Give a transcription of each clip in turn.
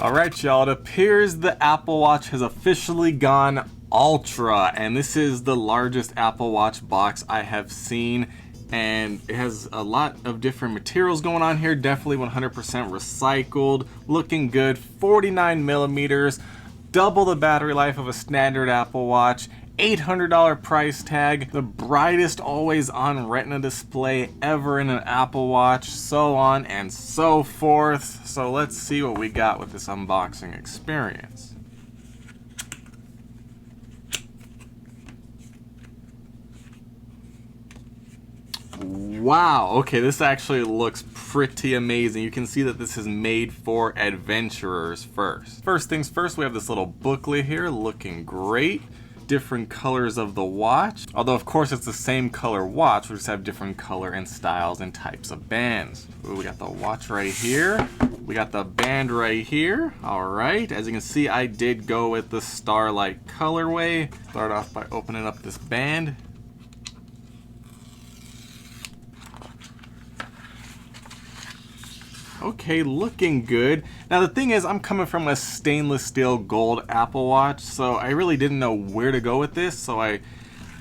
Alright y'all, it appears the Apple Watch has officially gone Ultra, and this is the largest Apple Watch box I have seen, and it has a lot of different materials going on here. Definitely 100% recycled, looking good. 49 millimeters, double the battery life of a standard Apple Watch. $800 price tag, the brightest always on retina display ever in an Apple Watch, so on and so forth. So let's see what we got with this unboxing experience. Wow, okay, this actually looks pretty amazing. You can see that this is made for adventurers first. First things first, we have this little booklet here looking great. Different colors of the watch, although of course it's the same color watch, we just have different color and styles and types of bands. Ooh, we got the watch right here, we got the band right here. All right, as you can see, I did go with the Starlight colorway. Start off by opening up this band. Okay, looking good. Now the thing is, I'm coming from a stainless steel gold Apple Watch, so I really didn't know where to go with this, so I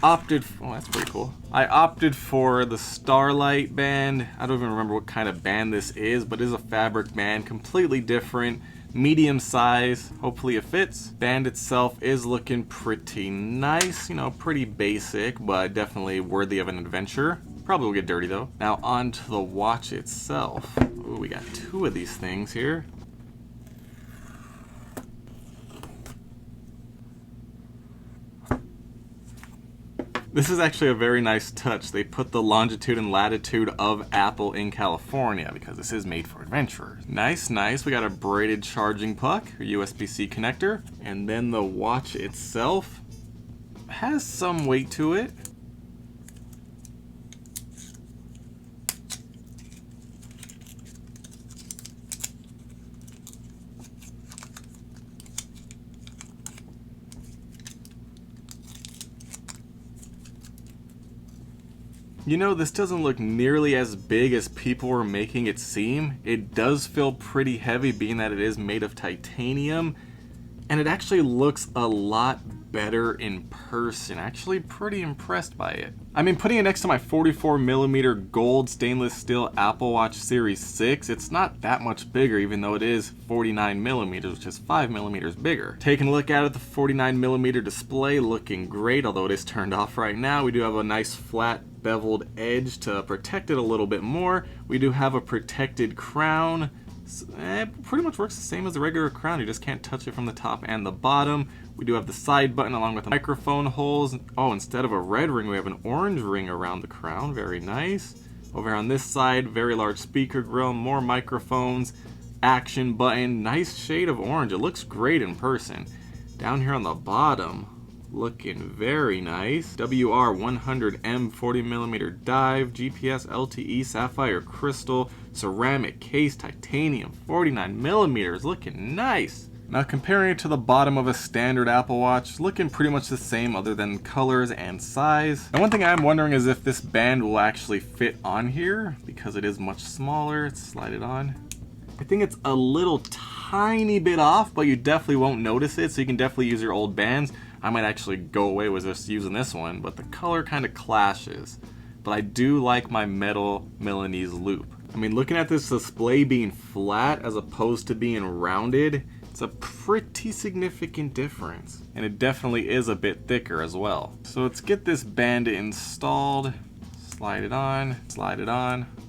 opted for, oh, that's pretty cool. I opted for the Starlight band. I don't even remember what kind of band this is, but it is a fabric band, completely different, medium size. Hopefully it fits. Band itself is looking pretty nice, you know, pretty basic, but definitely worthy of an adventure. Probably will get dirty though. Now on to the watch itself. Ooh, we got two of these things here. This is actually a very nice touch. They put the longitude and latitude of Apple in California because this is made for adventurers. Nice, nice. We got a braided charging puck, a USB-C connector, and then the watch itself has some weight to it. You know, this doesn't look nearly as big as people were making it seem. It does feel pretty heavy being that it is made of titanium, and it actually looks a lot better in person. Actually pretty impressed by it. I mean, putting it next to my 44 millimeter gold stainless steel Apple Watch Series 6, it's not that much bigger, even though it is 49 millimeters, which is 5 millimeters bigger. Taking a look at it, the 49 millimeter display looking great, although it is turned off right now. We do have a nice flat beveled edge to protect it a little bit more. We do have a protected crown. It pretty much works the same as a regular crown, you just can't touch it from the top and the bottom. We do have the side button along with the microphone holes. Oh, instead of a red ring, we have an orange ring around the crown, very nice. Over on this side, very large speaker grill, more microphones, action button, nice shade of orange, it looks great in person. Down here on the bottom, looking very nice. WR100M 40mm dive, GPS LTE sapphire crystal, ceramic case, titanium, 49mm, looking nice. Now comparing it to the bottom of a standard Apple Watch, looking pretty much the same other than colors and size. And one thing I'm wondering is if this band will actually fit on here, because it is much smaller. Let's slide it on. I think it's a little tiny bit off, but you definitely won't notice it, so you can definitely use your old bands. I might actually go away with just using this one, but the color kind of clashes. But I do like my metal Milanese loop. I mean, looking at this display being flat as opposed to being rounded, it's a pretty significant difference. And it definitely is a bit thicker as well. So let's get this band installed. Slide it on,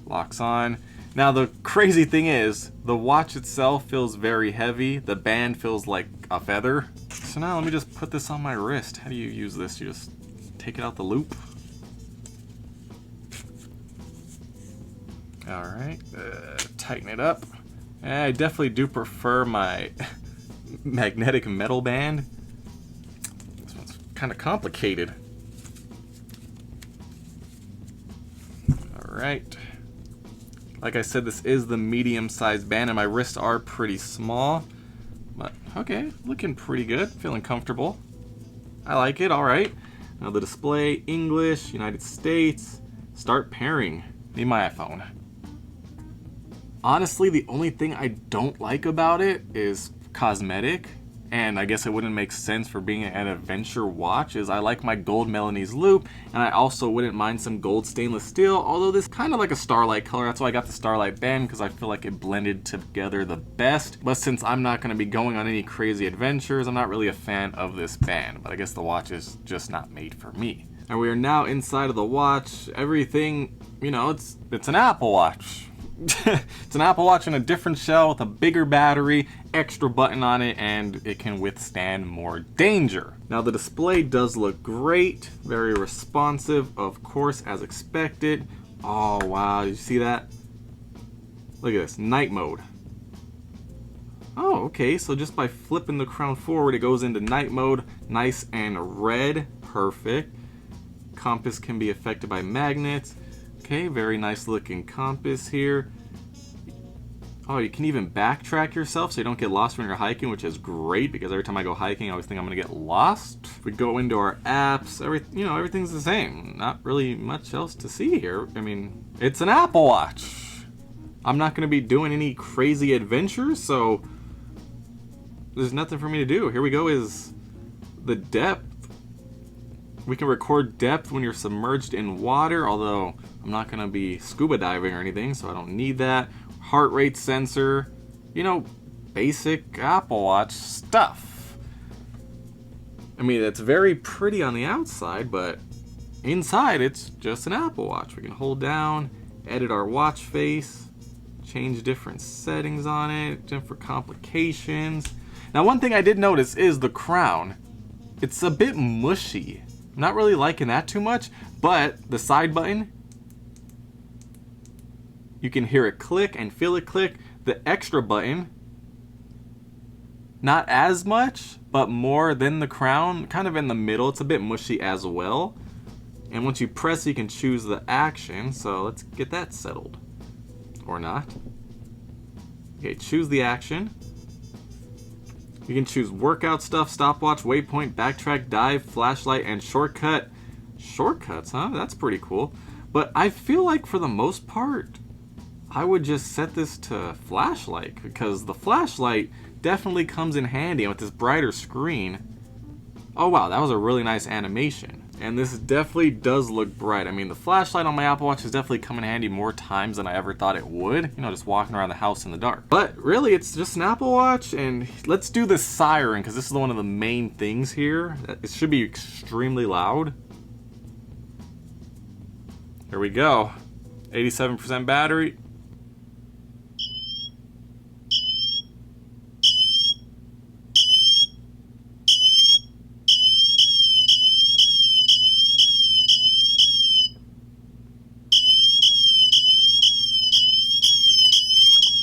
locks on. Now the crazy thing is, the watch itself feels very heavy. The band feels like a feather. So now let me just put this on my wrist. How do you use this? You just take it out the loop. All right, tighten it up. I definitely do prefer my magnetic metal band. This one's kind of complicated. All right. Like I said, this is the medium-sized band, and my wrists are pretty small. But okay, looking pretty good, feeling comfortable. I like it, all right. Now the display, English, United States, start pairing. Need my iPhone. Honestly, the only thing I don't like about it is cosmetic, and I guess it wouldn't make sense for being an adventure watch, is I like my gold Milanese loop, and I also wouldn't mind some gold stainless steel, although this kind of like a Starlight color. That's why I got the Starlight band, because I feel like it blended together the best. But since I'm not going to be going on any crazy adventures, I'm not really a fan of this band, but I guess the watch is just not made for me. And we are now inside of the watch. Everything, you know, it's an Apple Watch. It's an Apple Watch in a different shell with a bigger battery, extra button on it, and it can withstand more danger. Now the display does look great, very responsive, of course, as expected. Oh wow, did you see that? Look at this, night mode. Oh, okay, so just by flipping the crown forward, it goes into night mode, nice and red, perfect. Compass can be affected by magnets. Okay, very nice looking compass here. Oh, you can even backtrack yourself so you don't get lost when you're hiking, which is great because every time I go hiking, I always think I'm gonna get lost. If we go into our apps, everything's the same. Not really much else to see here. I mean, it's an Apple Watch. I'm not gonna be doing any crazy adventures, so there's nothing for me to do. Here we go is the depth. We can record depth when you're submerged in water, although I'm not going to be scuba diving or anything, so I don't need that. Heart rate sensor, you know, basic Apple Watch stuff. I mean, it's very pretty on the outside, but inside it's just an Apple Watch. We can hold down, edit our watch face, change different settings on it, different complications. Now, one thing I did notice is the crown. It's a bit mushy. I'm not really liking that too much, but the side button, you can hear it click and feel it click. The extra button, not as much, but more than the crown, kind of in the middle. It's a bit mushy as well. And once you press, you can choose the action. So let's get that settled. Or not. Okay, choose the action. You can choose workout stuff, stopwatch, waypoint, backtrack, dive, flashlight, and shortcut. Shortcuts, huh? That's pretty cool. But I feel like for the most part, I would just set this to flashlight, because the flashlight definitely comes in handy with this brighter screen. Oh wow, that was a really nice animation. And this definitely does look bright. I mean, the flashlight on my Apple Watch has definitely come in handy more times than I ever thought it would. You know, just walking around the house in the dark. But really, it's just an Apple Watch, and let's do the Siren, because this is one of the main things here. It should be extremely loud. Here we go. 87% battery.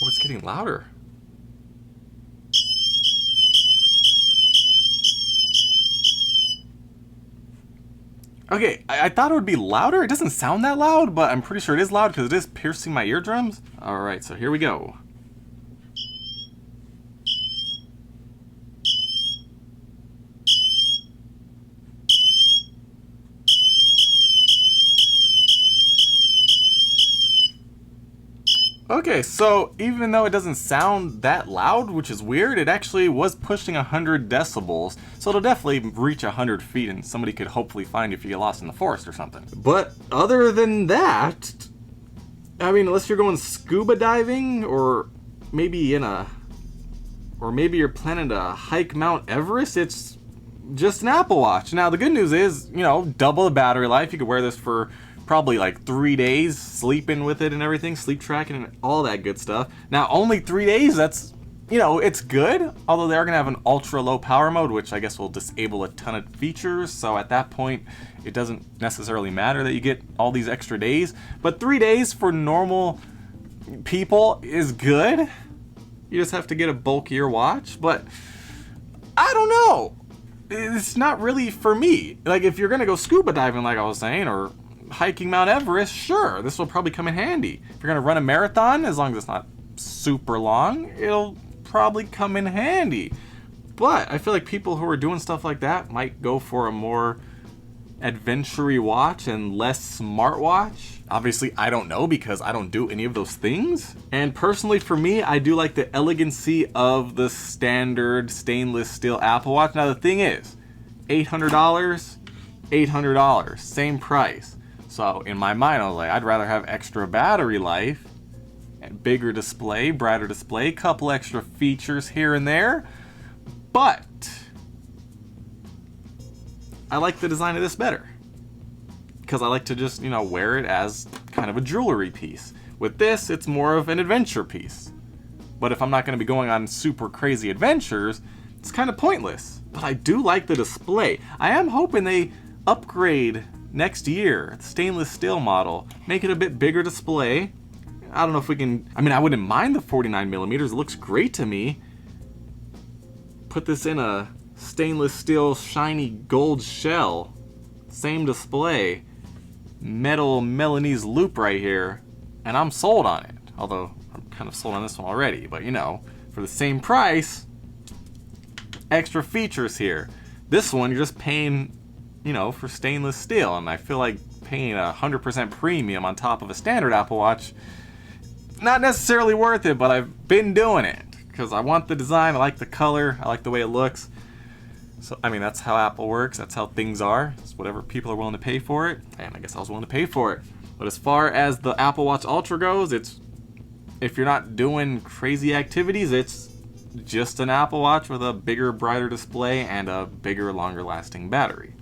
Oh, it's getting louder. Okay, I thought it would be louder. It doesn't sound that loud, but I'm pretty sure it is loud because it is piercing my eardrums. All right, so here we go. Okay, so even though it doesn't sound that loud, which is weird, it actually was pushing 100 decibels, so it'll definitely reach 100 feet and somebody could hopefully find you if you get lost in the forest or something. But other than that, I mean, unless you're going scuba diving, or maybe you're planning to hike Mount Everest, it's just an Apple Watch. Now, the good news is, you know, double the battery life. You could wear this for probably like 3 days, sleeping with it and everything, sleep tracking and all that good stuff. Now, only 3 days, that's, you know, it's good, although they are going to have an ultra low power mode, which I guess will disable a ton of features, so at that point, it doesn't necessarily matter that you get all these extra days, but 3 days for normal people is good. You just have to get a bulkier watch, but I don't know. It's not really for me. Like, if you're going to go scuba diving, like I was saying, or hiking Mount Everest, sure, this will probably come in handy. If you're gonna run a marathon, as long as it's not super long, it'll probably come in handy. But I feel like people who are doing stuff like that might go for a more adventure-y watch and less smartwatch? Obviously, I don't know because I don't do any of those things. And personally, for me, I do like the elegancy of the standard stainless steel Apple Watch. Now, the thing is, $800, $800, same price. So in my mind, I was like, I'd rather have extra battery life, and bigger display, brighter display, couple extra features here and there. But I like the design of this better, because I like to just, wear it as kind of a jewelry piece. With this, it's more of an adventure piece. But if I'm not going to be going on super crazy adventures, it's kind of pointless. But I do like the display. I am hoping they upgrade next year, the stainless steel model, make it a bit bigger display. I don't know if we can, I wouldn't mind the 49 millimeters. It looks great to me. Put this in a stainless steel shiny gold shell. Same display. Metal Milanese loop right here. And I'm sold on it. Although, I'm kind of sold on this one already. But for the same price, extra features here. This one, you're just paying, for stainless steel. And I feel like paying 100% premium on top of a standard Apple Watch, not necessarily worth it, but I've been doing it. Because I want the design, I like the color, I like the way it looks. So, that's how Apple works, that's how things are. It's whatever people are willing to pay for it, and I guess I was willing to pay for it. But as far as the Apple Watch Ultra goes, if you're not doing crazy activities, it's just an Apple Watch with a bigger, brighter display and a bigger, longer lasting battery.